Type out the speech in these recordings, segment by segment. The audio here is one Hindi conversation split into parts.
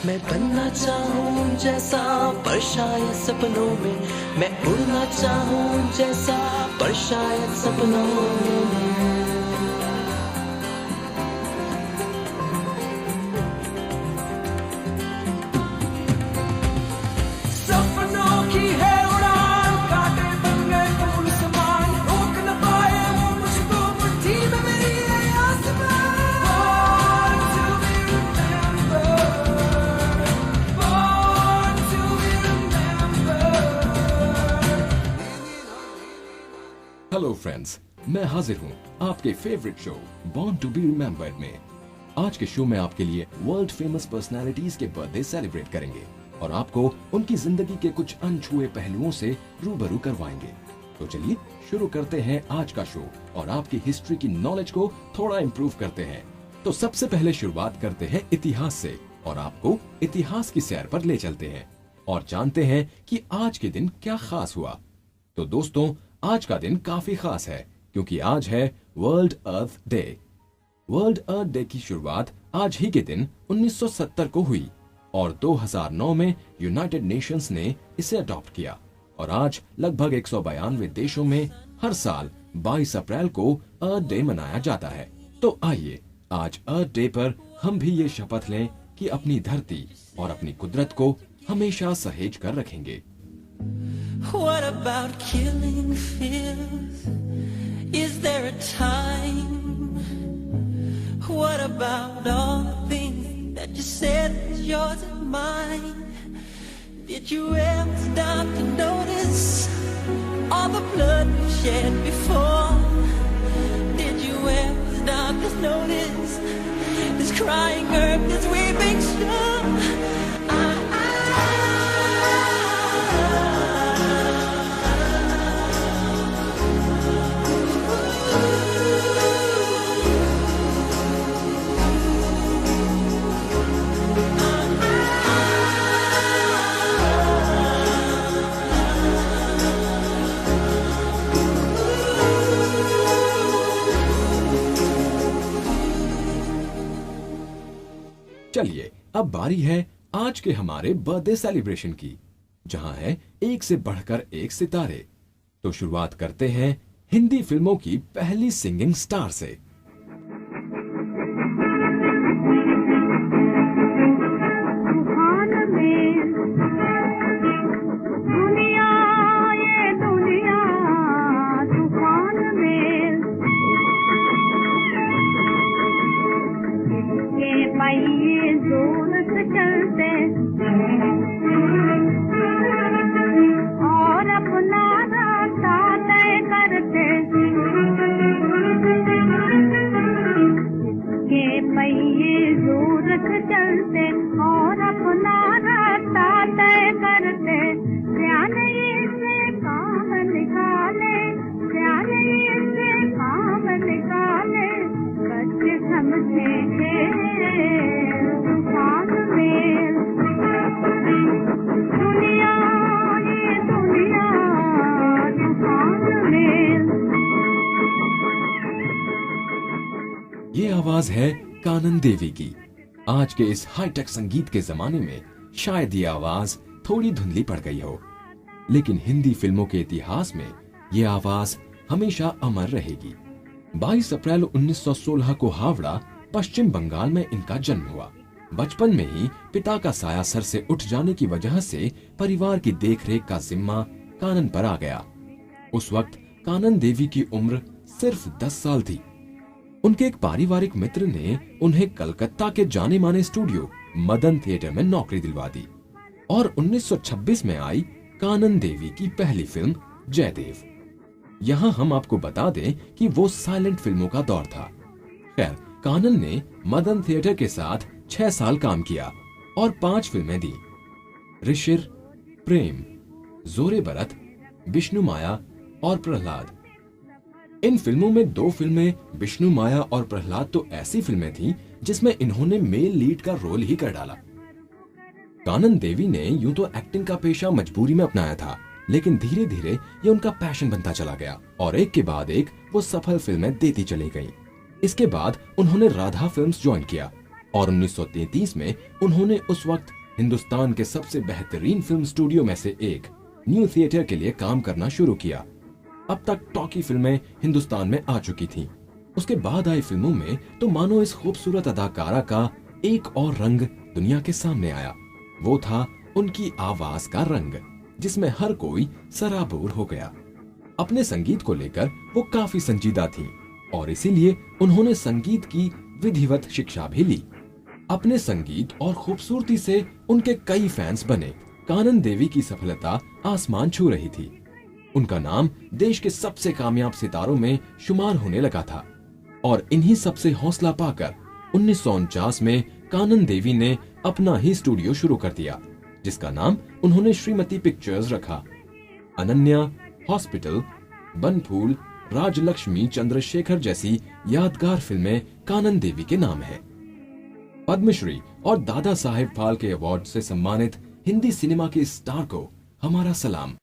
मैं बनना चाहूँ जैसा पर शायद सपनों में, मैं उड़ना चाहूँ जैसा पर शायद सपनों में। सपनों की है उड़ान, कांटे बन गए फूल समान, रोक न पाए वो मुझको मुट्ठी में मेरी है आसमां। Born to be remembered, hello friends, मैं हाजिर हूँ आपके favourite show born to be remembered में। आज के शो में आपके लिए वर्ल्ड फेमस पर्सनालिटीज के बर्थडे सेलिब्रेट करेंगे और आपको उनकी जिंदगी के कुछ अनछुए पहलुओं से रूबरू करवाएंगे। तो चलिए शुरू करते हैं आज का शो और आपकी हिस्ट्री की नॉलेज को थोड़ा इम्प्रूव करते हैं। तो सबसे पहले शुरुआत करते हैं इतिहास से और आपको इतिहास की सैर पर ले चलते हैं और जानते हैं कि आज के दिन क्या खास हुआ। तो दोस्तों, आज का दिन काफी खास है क्योंकि आज है वर्ल्ड अर्थ डे। वर्ल्ड अर्थ डे की शुरुआत आज ही के दिन 1970 को हुई और 2009 में यूनाइटेड नेशंस ने इसे अडॉप्ट किया और आज लगभग 192 देशों में हर साल 22 अप्रैल को अर्थ डे मनाया जाता है। तो आइए आज अर्थ डे पर हम भी ये शपथ लें कि अपनी धरती और अपनी कुदरत को हमेशा सहेज कर रखेंगे। what about killing fears? Is there a time? What about all the things that you said was yours and mine? Did you ever stop to notice all the blood we shed before? Did you ever stop to notice this crying earth, this weeping shore? चलिए अब बारी है आज के हमारे बर्थडे सेलिब्रेशन की, जहां है एक से बढ़कर एक सितारे। तो शुरुआत करते हैं हिंदी फिल्मों की पहली सिंगिंग स्टार से। ये आवाज है कानन देवी की। आज के इस हाईटेक संगीत के जमाने में शायद ये आवाज थोड़ी धुंधली पड़ गई हो, लेकिन हिंदी फिल्मों के इतिहास में ये आवाज हमेशा अमर रहेगी। 22 अप्रैल 1916 को हावड़ा, पश्चिम बंगाल में इनका जन्म हुआ। बचपन में ही पिता का साया सर से उठ जाने की वजह से परिवार की देखरेख का जिम्मा कानन पर आ गया। उस वक्त कानन देवी की उम्र सिर्फ 10 साल थी। उनके एक पारिवारिक मित्र ने उन्हें कलकत्ता के जाने माने स्टूडियो मदन थिएटर में नौकरी दिलवा दी और 1926 में आई कानन देवी की पहली फिल्म जयदेव। यहाँ हम आपको बता दें कि वो साइलेंट फिल्मों का दौर था। खैर, कानन ने मदन थिएटर के साथ 6 साल काम किया और 5 फिल्में दी। ऋषिर, प्रेम, जोरे बरत, विष्णु माया और प्रहलाद। इन फिल्मों में 2 फिल्में विष्णु माया और प्रहलाद तो ऐसी फिल्में थीं जिसमें इन्होंने मेल लीड का रोल ही कर डाला। कानन देवी ने यूं तो एक्टिंग का पेशा मजबूरी में अपनाया था, लेकिन धीरे धीरे ये उनका पैशन बनता चला गया और एक के बाद एक वो सफल फिल्में देती चली गईं। इसके बाद उन्होंने राधा फिल्म्स ज्वाइन किया और 1933 में उन्होंने उस वक्त हिंदुस्तान के सबसे बेहतरीन फिल्म स्टूडियो में से एक न्यू थिएटर के लिए काम करना शुरू किया। अब तक टॉकी फिल्में हिंदुस्तान में आ चुकी थीं। उसके बाद आई फिल्मों में तो मानो इस खूबसूरत अदाकारा का एक और रंग दुनिया के सामने आया। वो था उनकी आवाज का रंग, जिसमें हर कोई सराबोर हो गया। अपने संगीत को लेकर वो काफी संजीदा थीं और इसीलिए उन्होंने संगीत की विधिवत शिक्षा भी ली। अपने संगीत और खूबसूरती से उनके कई फैंस बने। कानन देवी की सफलता आसमान छू रही थी। उनका नाम देश के सबसे कामयाब सितारों में शुमार होने लगा था और इन्हीं सबसे हौसला पाकर 1949 में कानन देवी ने अपना ही स्टूडियो शुरू कर दिया, जिसका नाम उन्होंने श्रीमती पिक्चर्स रखा। अनन्या, हॉस्पिटल, बनफूल, राजलक्ष्मी, चंद्रशेखर जैसी यादगार फिल्में कानन देवी के नाम हैं। पद्मश्री और दादा साहेब फाल्के अवार्ड से सम्मानित हिंदी सिनेमा के स्टार को हमारा सलाम।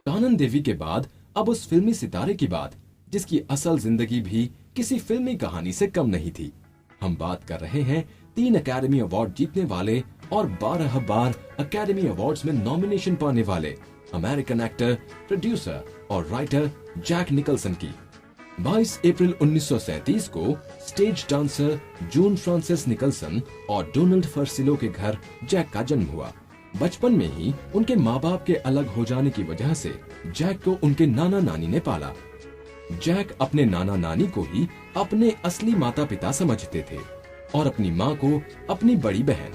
कानन देवी के बाद अब उस फिल्मी सितारे की बात, जिसकी असल जिंदगी भी किसी फिल्मी कहानी से कम नहीं थी। हम बात कर रहे हैं 3 अकेडमी अवार्ड जीतने वाले और 12 बार अकेडमी अवार्ड्स में नॉमिनेशन पाने वाले अमेरिकन एक्टर, प्रोड्यूसर और राइटर जैक निकलसन की। 22 अप्रैल 1937 को स्टेज डांसर जून फ्रांसिस निकलसन और डोनाल्ड फर्सिलो के घर जैक का जन्म हुआ। बचपन में ही उनके माँ बाप के अलग हो जाने की वजह से जैक को उनके नाना नानी ने पाला। जैक अपने नाना नानी को ही अपने असली माता पिता समझते थे और अपनी माँ को अपनी बड़ी बहन।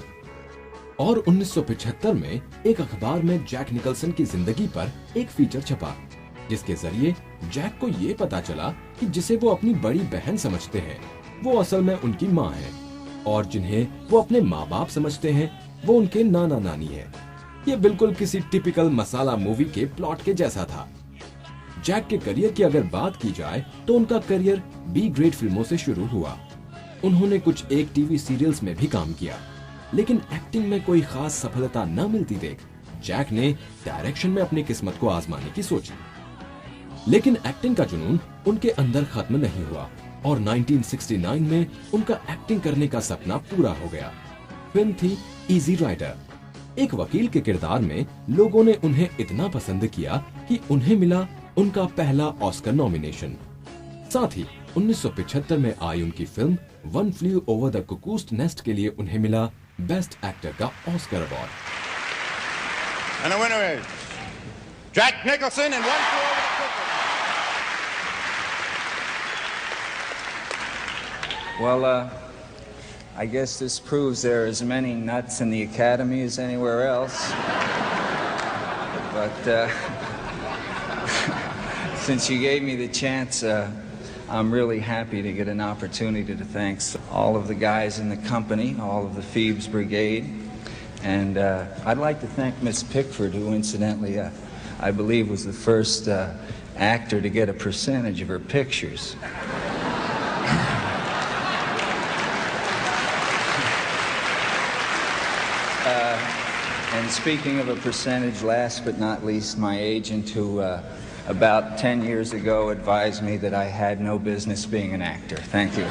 और 1975 में एक अखबार में जैक निकलसन की जिंदगी पर एक फीचर छपा, जिसके जरिए जैक को ये पता चला कि जिसे वो अपनी बड़ी बहन समझते हैं वो असल में उनकी माँ है और जिन्हें वो अपने माँ बाप समझते हैं वो उनके नाना नानी है। ये बिल्कुल किसी टिपिकल मसाला मूवी के प्लॉट के जैसा था। जैक के करियर की अगर बात की जाए तो उनका करियर बी ग्रेड फिल्मों से शुरू हुआ। उन्होंने कुछ एक टीवी सीरियल्स में भी काम किया, लेकिन एक्टिंग में कोई खास सफलता न मिलती देख जैक ने डायरेक्शन में अपनी किस्मत को आजमाने की सोची। लेकिन एक्टिंग का जुनून उनके अंदर खत्म नहीं हुआ और 1969 में उनका एक्टिंग करने का सपना पूरा हो गया। फिल्म थी इजी राइडर। एक वकील के किरदार में लोगों ने उन्हें इतना पसंद किया कि उन्हें मिला उनका पहला ऑस्कर नॉमिनेशन। साथ ही 1975 में आई उनकी film one flu over the cuckoos nest के लिए उन्हें मिला बेस्ट एक्टर का Oscar award. And the winner is Jack Nicholson in One Flew Over the Cuckoo's Nest. Well, I guess this proves there are as many nuts in the Academy as anywhere else. But since you gave me the chance, I'm really happy to get an opportunity to thank all of the guys in the company, all of the Phoebes Brigade. And I'd like to thank Miss Pickford, who incidentally, I believe was the first actor to get a percentage of her pictures. And speaking of a percentage, last but not least, my agent, who about 10 years ago advised me that I had no business being an actor. Thank you.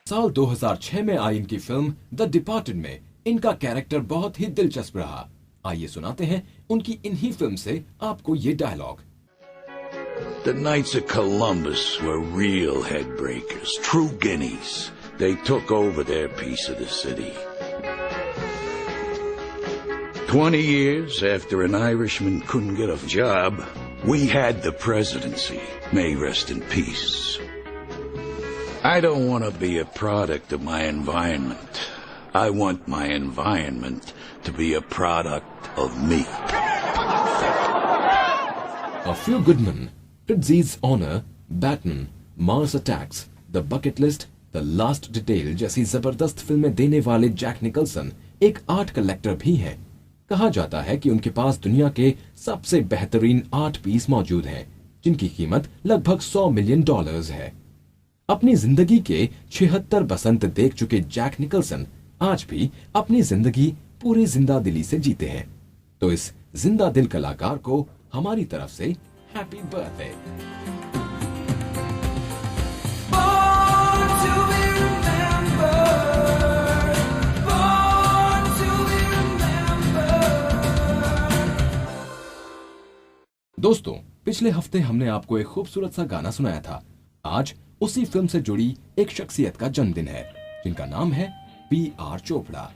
साल 2006 में आई इनकी फिल्म द डिपार्टेड में इनका कैरेक्टर बहुत ही दिलचस्प रहा। आइए सुनाते हैं उनकी इन्हीं फिल्म से आपको ये dialogue. The Knights of Columbus were real headbreakers, true guineas. They took over their piece of the city. 20 years after an Irishman couldn't get a job, we had the presidency. May rest in peace. I don't want to be a product of my environment. I want my environment to be a product of me. A Few Good Men, Prizzi's Honor, Baton, Mars Attacks, The Bucket List, The Last Detail जैसी जबरदस्त फिल्में देने वाले जैक निकलसन एक आर्ट कलेक्टर भी हैं। कहा जाता है कि उनके पास दुनिया के सबसे बेहतरीन आर्ट पीस मौजूद हैं, जिनकी कीमत लगभग $100 मिलियन है। अपनी जिंदगी के 76 बसंत देख चुके जैक निकलसन आज भी अपनी जिंदगी पूरी जिंदा दिली से जीते हैं। तो इस जिंदा दिल कलाकार को हमारी तरफ से हैप्पी बर्थडे। दोस्तों, पिछले हफ्ते हमने आपको एक खूबसूरत सा गाना सुनाया था। आज उसी फिल्म से जुड़ी एक शख्सियत का जन्मदिन है जिनका नाम है B.R. चोपड़ा।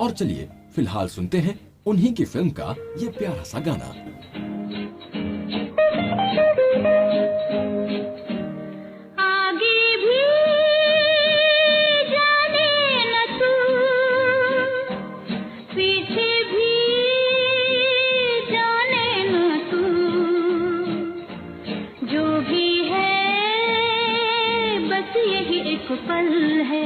और चलिए फिलहाल सुनते हैं उन्हीं की फिल्म का ये प्यारा सा गाना। आगे भी जाने न तू, पीछे भी जाने न तू, जो भी है बस यही एक पल है।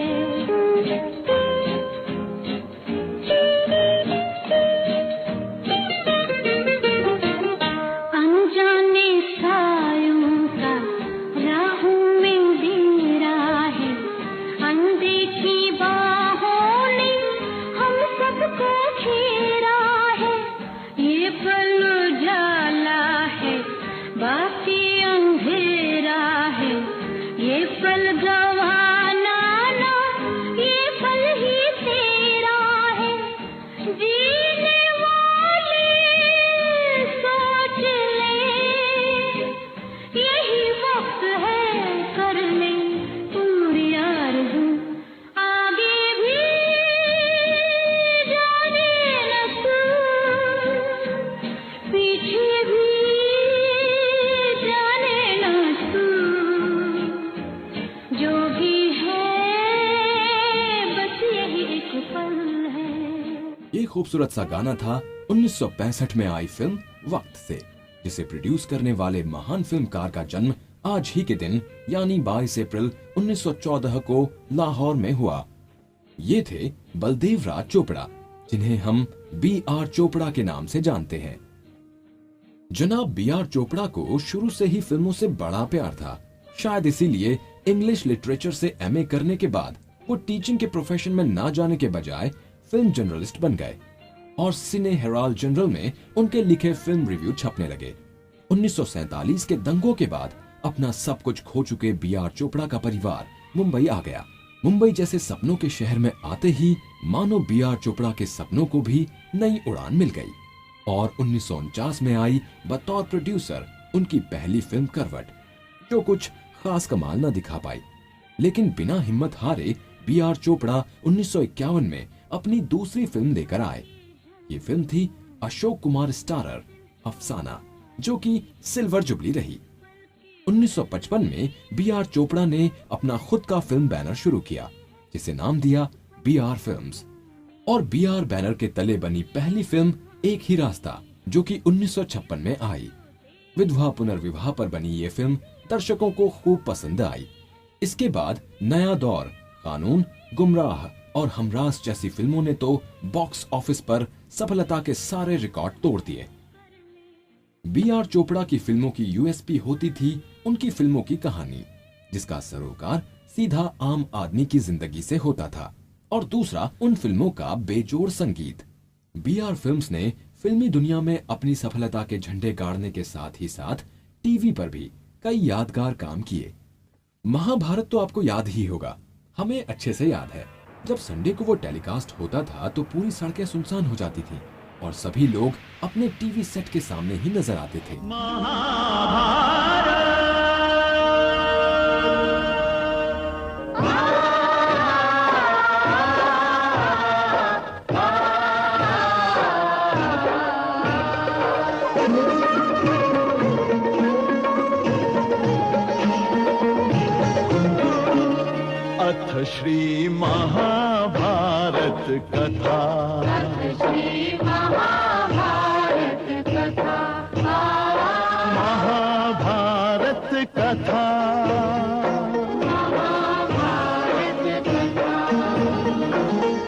खूबसूरत सा गाना था 1965 में आई फिल्म वक्त से, जिसे प्रोड्यूस करने वाले महान फिल्मकार का जन्म आज ही के दिन यानी 22 अप्रैल 1914 को लाहौर में हुआ। ये थे बलदेव राज चोपड़ा, जिन्हें हम B.R. चोपड़ा के नाम से जानते हैं। जनाब B.R. चोपड़ा को शुरू से ही फिल्मों से बड़ा प्यार था। शायद इसीलिए इंग्लिश लिटरेचर से MA करने के बाद वो टीचिंग के प्रोफेशन में ना जाने के बजाय फिल्म जर्नलिस्ट बन गए और सिने हेराल्ड जनरल में उनके लिखे फिल्म रिव्यू छपने लगे। 1947 के दंगों के बाद अपना सब कुछ खो चुके B.R. चोपड़ा का परिवार मुंबई आ गया। मुंबई जैसे सपनों के शहर में आते ही मानो B.R. चोपड़ा के सपनों को भी नई उड़ान मिल गई और 1949 में आई बतौर प्रोड्यूसर उनकी पहली फिल्म करवट, जो कुछ खास कमाल न दिखा पाई। लेकिन बिना हिम्मत हारे B.R. चोपड़ा 1951 में अपनी दूसरी फिल्म लेकर आए। ये फिल्म थी अशोक कुमार स्टारर अफसाना, जो कि सिल्वर जुबली रही। 1955 में B.R. चोपड़ा ने अपना खुद का फिल्म बैनर शुरू किया, जिसे नाम दिया B.R. फिल्म्स, और B.R. बैनर के तले बनी पहली फिल्म एक ही रास्ता, जो कि 1956 में आई। विधवा पुनर्विवाह पर बनी ये फिल्म दर्शकों को खूब पसंद आई। इसके बाद नया दौर, कानून, गुमराह और हमराज जैसी फिल्मों ने तो बॉक्स ऑफिस पर सफलता के सारे रिकॉर्ड तोड़ दिए। B.R. चोपड़ा की फिल्मों की USP होती थी उनकी फिल्मों की कहानी, जिसका सरोकार सीधा आम आदमी की जिंदगी से होता था, और दूसरा उन फिल्मों का बेजोड़ संगीत। B.R. फिल्म्स ने फिल्मी दुनिया में अपनी सफलता के झंडे गाड़ने के साथ ही साथ टीवी पर भी कई यादगार काम किए। महाभारत तो आपको याद ही होगा, हमें अच्छे से याद है। जब संडे को वो टेलीकास्ट होता था तो पूरी सड़कें सुनसान हो जाती थी और सभी लोग अपने टीवी सेट के सामने ही नजर आते थे। श्री महाभारत कथा, श्री महाभारत कथा, महाभारत कथा, महाभारत कथा,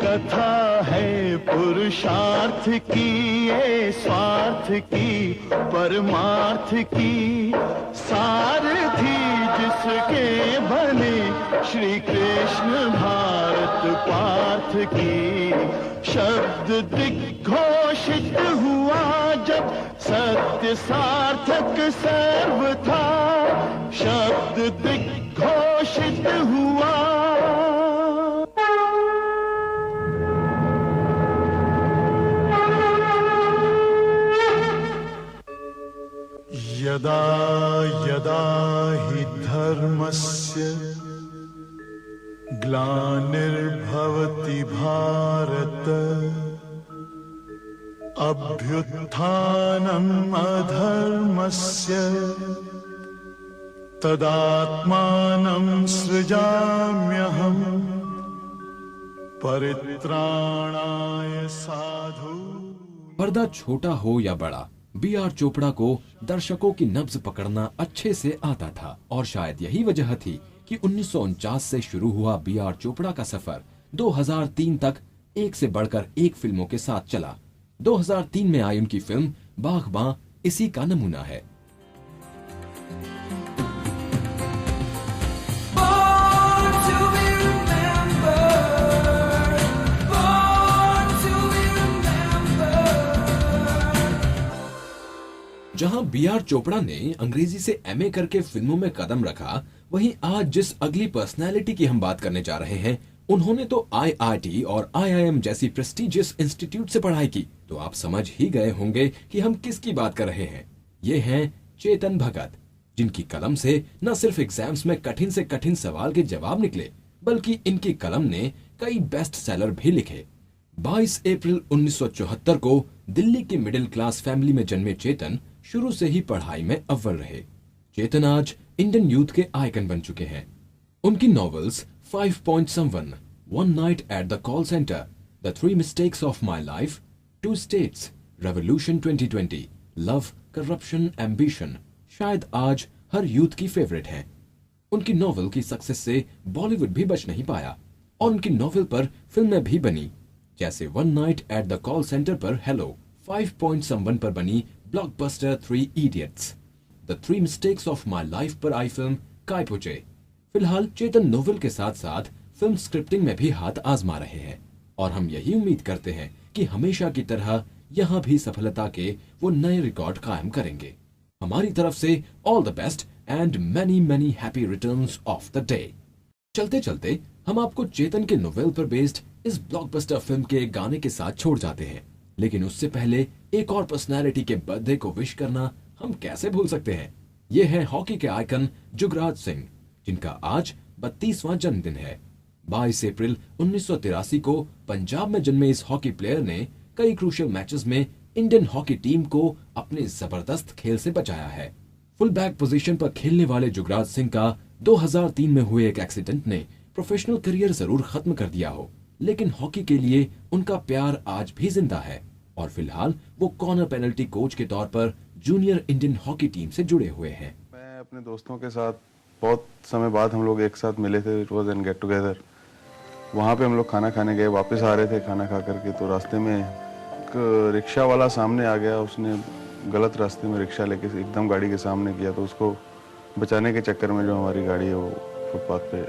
कथा है पुरुषार्थ की, ये स्वार्थ की परमार्थ की सारथी जिसके बने श्री कृष्ण भारत पार्थ की। शब्द दिग्घोषित हुआ जब सत्य सार्थक सर्व था, शब्द दिग्घोषित हुआ। यदा यदा हि धर्मस्य ग्लानिर्भवति भारत, अभ्युत्थानम् अधर्मस्य तदात्मानं सृजाम्यहम्, परित्राणाय साधु। पर्दा छोटा हो या बड़ा, बी.आर. चोपड़ा को दर्शकों की नब्ज पकड़ना अच्छे से आता था और शायद यही वजह थी कि 1949 से शुरू हुआ बी.आर. चोपड़ा का सफर 2003 तक एक से बढ़कर एक फिल्मों के साथ चला। 2003 में आई उनकी फिल्म बागबां इसी का नमूना है। जहां बी.आर. चोपड़ा ने अंग्रेजी से एमए करके फिल्मों में कदम रखा, वहीं आज जिस अगली पर्सनैलिटी की हम बात करने जा रहे हैं, उन्होंने तो IIT और IIM जैसी प्रेस्टिजियस इंस्टीट्यूट से पढ़ाई की। तो आप समझ ही गए होंगे कि हम किसकी बात कर रहे हैं। ये हैं चेतन भगत, जिनकी कलम से न सिर्फ एग्जाम्स में कठिन से कठिन सवाल के जवाब निकले, बल्कि इनकी कलम ने कई बेस्ट सेलर भी लिखे। 22 अप्रैल 1974 को दिल्ली की मिडिल क्लास फैमिली में जन्मे चेतन शुरू से ही पढ़ाई में अव्वल रहे। चेतन आज इंडियन यूथ के आइकन बन चुके हैं। उनकी novels 5 Point Someone, One Night at the Call Center, The Three Mistakes of My Life, Two States, Revolution 2020, Love, Corruption, Ambition शायद आज हर यूथ की फेवरेट हैं। उनकी नॉवेल की सक्सेस से बॉलीवुड भी बच नहीं पाया और उनकी नॉवेल पर फिल्में भी बनी, जैसे one night at the call centre पर हेलो, 5 Point Someone पर बनी blockbuster 3 Idiots, the 3 Mistakes of My Life पर आई फिल्म काय पुचे। फिलहाल चेतन नोवेल के साथ साथ फिल्म स्क्रिप्टिंग में भी हाथ आजमा रहे हैं और हम यही उम्मीद करते हैं कि हमेशा की तरह यहाँ भी सफलता के वो नए रिकॉर्ड कायम करेंगे। हमारी तरफ से all the best and many many happy returns of the day. चलते चलते हम आपको चेतन के नोवेल पर बेस्ड इस ब्लॉकबस्टर फिल्म के गाने के साथ छोड़ जाते हैं, लेकिन उससे पहले एक और पर्सनैलिटी के बर्थडे को विश करना हम कैसे भूल सकते हैं। ये है हॉकी के आइकन जुगराज सिंह, जिनका आज 32वां जन्मदिन है। 22 अप्रैल 1983 को पंजाब में जन्मे इस हॉकी प्लेयर ने कई क्रूशियल मैचेस में इंडियन हॉकी टीम को अपने जबरदस्त खेल से बचाया है। फुल बैक पोजीशन पर खेलने वाले जुगराज सिंह का 2003 में हुए एक एक्सीडेंट ने प्रोफेशनल करियर जरूर खत्म कर दिया हो, लेकिन हॉकी के लिए उनका प्यार आज भी जिंदा है और फिलहाल वो कॉर्नर पेनल्टी कोच के तौर पर जूनियर इंडियन हॉकी टीम से जुड़े हुए हैं। मैं अपने दोस्तों के साथ बहुत समय बाद हम लोग एक साथ मिले थे, it was an get together. वहाँ पे हम लोग खाना खाने गए, वापस आ रहे थे खाना खा करके, तो रास्ते में एक रिक्शा वाला सामने आ गया। उसने गलत रास्ते में रिक्शा लेके एकदम गाड़ी के सामने किया, तो उसको बचाने के चक्कर में जो हमारी गाड़ी है वो फुटपाथ पे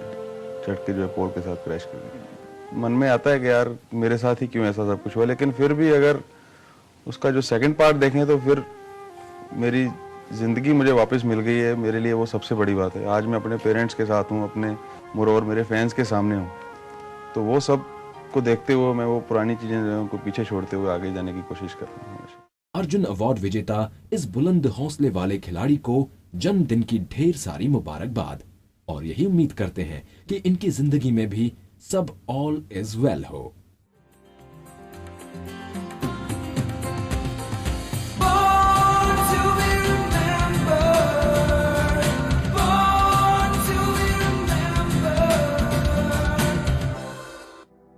चढ़ के जो है पोल के साथ क्रैश कर गई। मन में आता है कि यार मेरे साथ ही क्यों ऐसा सब कुछ हुआ, लेकिन फिर भी अगर उसका जो सेकंड पार्ट देखें तो फिर मेरी ज़िंदगी मुझे वापस मिल गई है। मेरे लिए वो सबसे बड़ी बात है। आज मैं अपने पेरेंट्स के साथ हूँ, अपने मोरोवर मेरे फैंस के सामने हूँ, तो वो सब को देखते हुए मैं वो पुरानी चीज़ें जो हैं उनको पीछे छोड़ते हुए आगे जाने की कोशिश कर रहा हूँ। अर्जुन अवार्ड विजेता इस बुलंद हौसले वाले खिलाड़ी को जन्मदिन की ढेर सारी मुबारकबाद और यही उम्मीद करते हैं कि इनकी जिंदगी में भी सब ऑल इज वेल हो।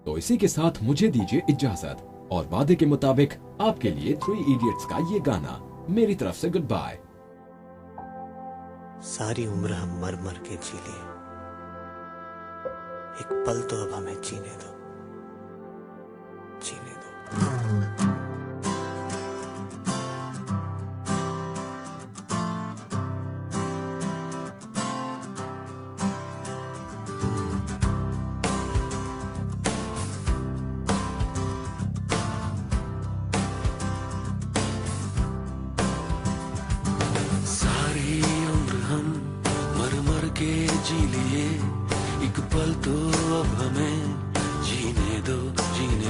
तो इसी के साथ मुझे दीजिए इजाजत और वादे के मुताबिक आपके लिए 3 Idiots का ये गाना मेरी तरफ से गुड बाय। सारी उम्र हम मर मर के जी लिए, एक पल तो अब हमें जीने दो।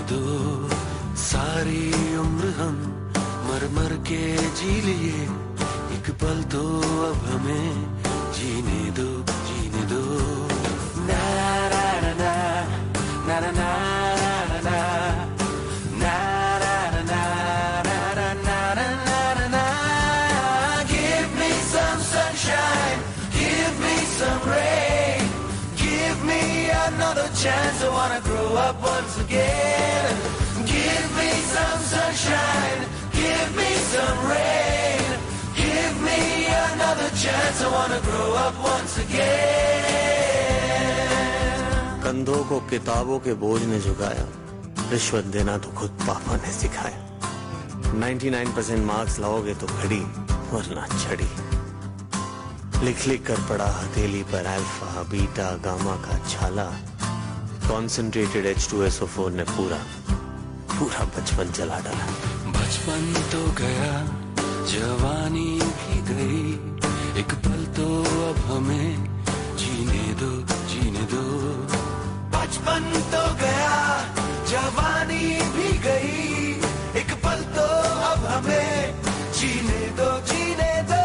दो सारी उम्र हम मर मर के जी लिए, एक पल तो अब हमें जीने दो, जीने दो। ना ना ना ना ना ना ना ना ना ना ना ना ना ना ना। Give me some sunshine, give me some rain, give me another chance. I wanna grow up once again. Give me some sunshine, give me some rain, give me another chance. I wanna grow up once again. कंधों को किताबों के बोझ ने झुकाया, रिश्वत देना तो खुद पापा ने सिखाया। 99% मार्क्स लाओगे तो घड़ी वरना छड़ी, लिख लिख कर पड़ा हथेली पर अल्फा बीटा गामा का छाला। कॉन्सेंट्रेटेड H2SO4 ने पूरा बचपन जला डाला। बचपन तो गया, जवानी भी गई, एक पल तो अब हमें जीने दो, जीने दो। बचपन तो गया, जवानी भी गई, एक पल तो अब हमें जीने दो, जीने दो।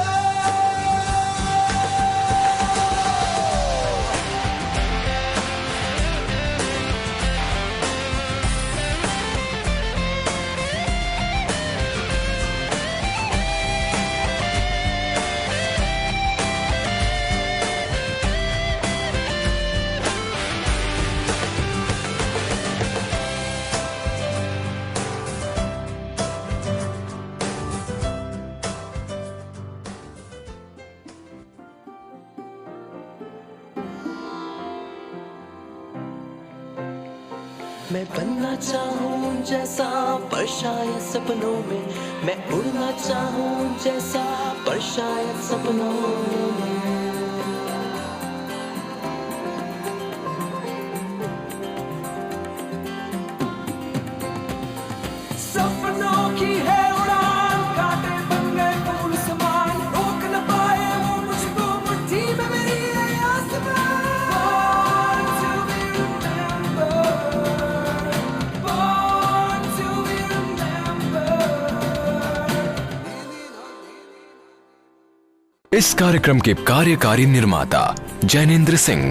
मैं बनना चाहूँ जैसा पर शायद सपनों में, मैं उड़ना चाहूँ जैसा पर शायद सपनों में। सपनों की है उड़ान, कांटे बन गए फूल समान, रोक न पाए वो मुझको मुट्ठी में मेरी है आसमान। इस कार्यक्रम के कार्यकारी निर्माता जैनेंद्र सिंह,